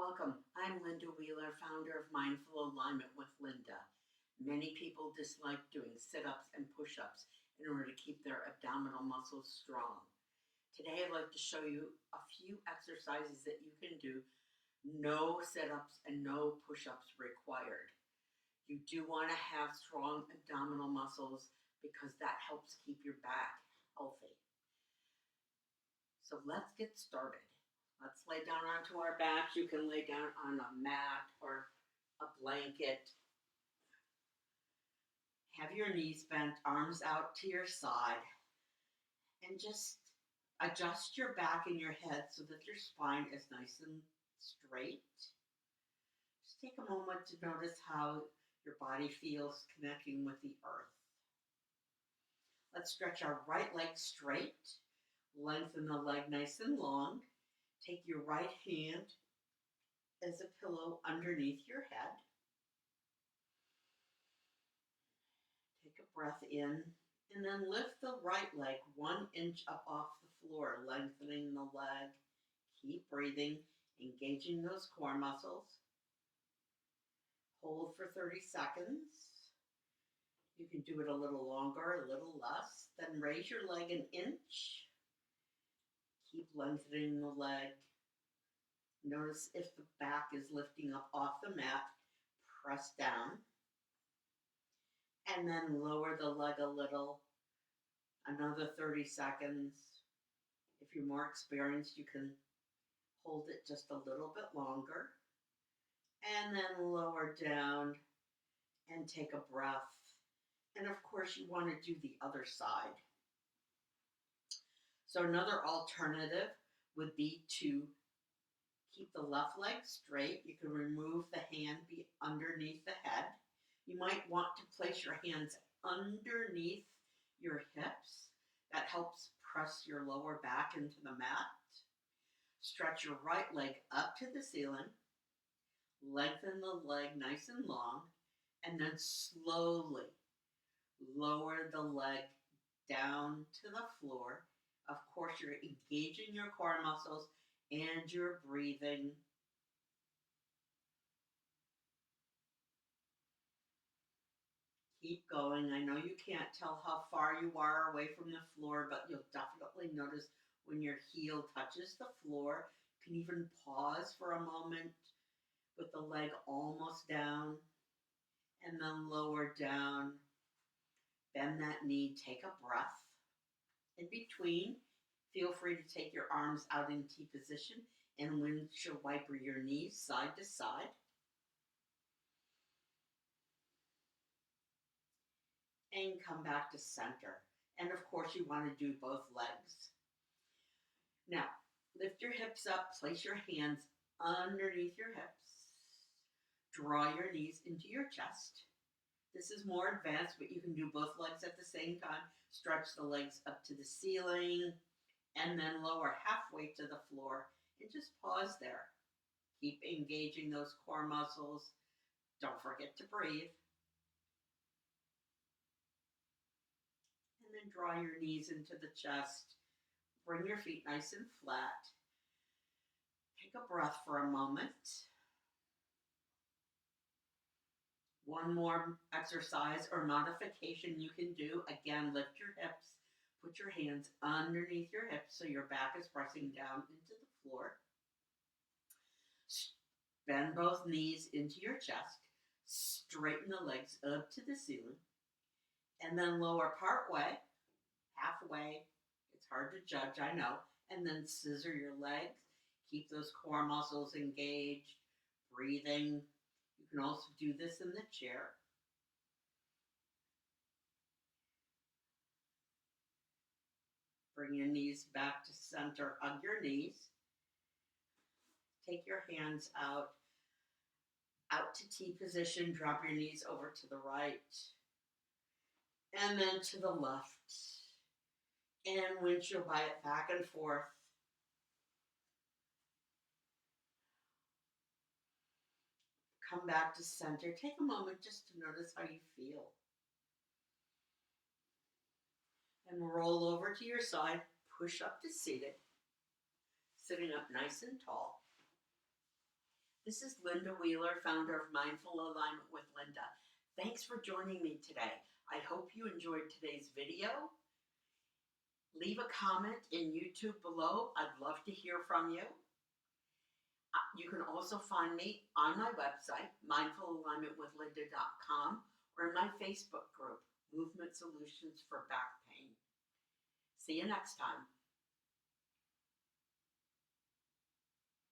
Welcome. I'm Linda Wheeler, founder of Mindful Alignment with Linda. Many people dislike doing sit ups and push ups in order to keep their abdominal muscles strong. Today, I'd like to show you a few exercises that you can do, no sit ups and no push ups required. You do want to have strong abdominal muscles because that helps keep your back healthy. So, let's get started. Let's lay down onto our backs. You can lay down on a mat or a blanket. Have your knees bent, arms out to your side, and just adjust your back and your head so that your spine is nice and straight. Just take a moment to notice how your body feels connecting with the earth. Let's stretch our right leg straight, lengthen the leg nice and long. Take your right hand as a pillow underneath your head. Take a breath in and then lift the right leg 1 inch up off the floor, lengthening the leg. Keep breathing, engaging those core muscles. Hold for 30 seconds. You can do it a little longer, a little less. Then raise your leg 1 inch. Keep lengthening the leg. Notice if the back is lifting up off the mat, press down. And then lower the leg a little. Another 30 seconds. If you're more experienced, you can hold it just a little bit longer. And then lower down and take a breath. And of course, you want to do the other side. So another alternative would be to keep the left leg straight. You can remove the hand underneath the head. You might want to place your hands underneath your hips. That helps press your lower back into the mat. Stretch your right leg up to the ceiling. Lengthen the leg nice and long. And then slowly lower the leg down to the floor. Of course, you're engaging your core muscles and you're breathing. Keep going. I know you can't tell how far you are away from the floor, but you'll definitely notice when your heel touches the floor. You can even pause for a moment with the leg almost down and then lower down. Bend that knee, take a breath. In between, feel free to take your arms out in T position and windshield wiper your knees side to side. And come back to center. And of course, you want to do both legs. Now, lift your hips up, place your hands underneath your hips. Draw your knees into your chest. This is more advanced, but you can do both legs at the same time. Stretch the legs up to the ceiling and then lower halfway to the floor and just pause there. Keep engaging those core muscles. Don't forget to breathe. And then draw your knees into the chest. Bring your feet nice and flat. Take a breath for a moment. One more exercise or modification you can do. Again, lift your hips. Put your hands underneath your hips so your back is pressing down into the floor. Bend both knees into your chest. Straighten the legs up to the ceiling. And then lower partway, halfway. It's hard to judge, I know. And then scissor your legs. Keep those core muscles engaged. Breathing. You can also do this in the chair. Bring your knees back to center. Hug your knees. Take your hands out to T position. Drop your knees over to the right. And then to the left. And windshield by it back and forth. Come back to center. Take a moment just to notice how you feel. And roll over to your side. Push up to seated. Sitting up nice and tall. This is Linda Wheeler, founder of Mindful Alignment with Linda. Thanks for joining me today. I hope you enjoyed today's video. Leave a comment in YouTube below. I'd love to hear from you. You can also find me on my website, mindfulalignmentwithlinda.com, or in my Facebook group, Movement Solutions for Back Pain. See you next time.